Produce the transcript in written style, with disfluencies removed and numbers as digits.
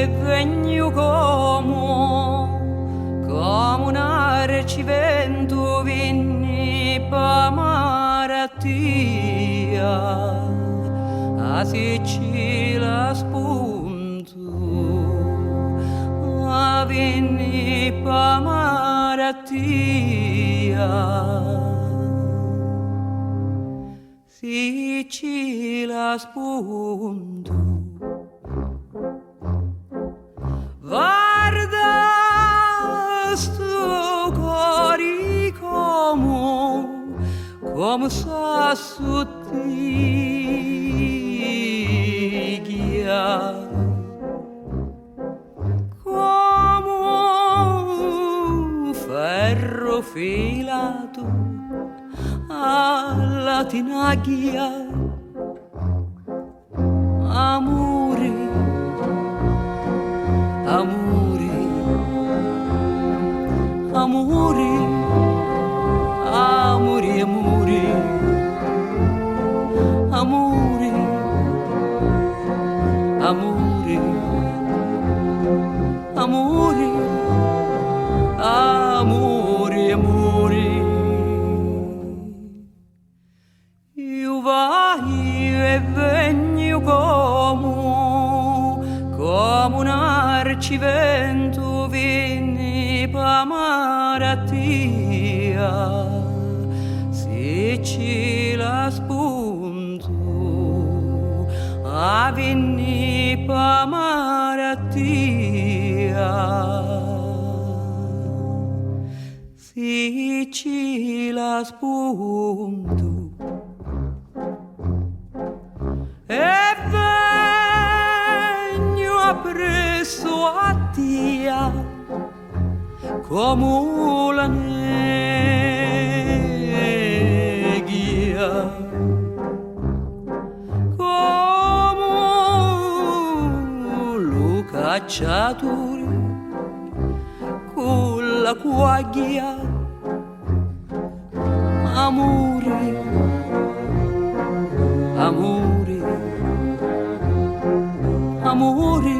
vegno come un arcivento vinni pa marattia a Sicilia spunto a vinni pa marattia Sicilia spunto guarda sto cori come sa sottiglia come ferro filato alla tinaglia amore amore amore amore amore amore amore amore amore io vai e vengo come un arcivento vinni pa marattia Sicilia spunto a vinni pa marattia Sicilia spunto e vengo appresso a Tia come la neghia come lo cacciatore con la quaglia amore amore amore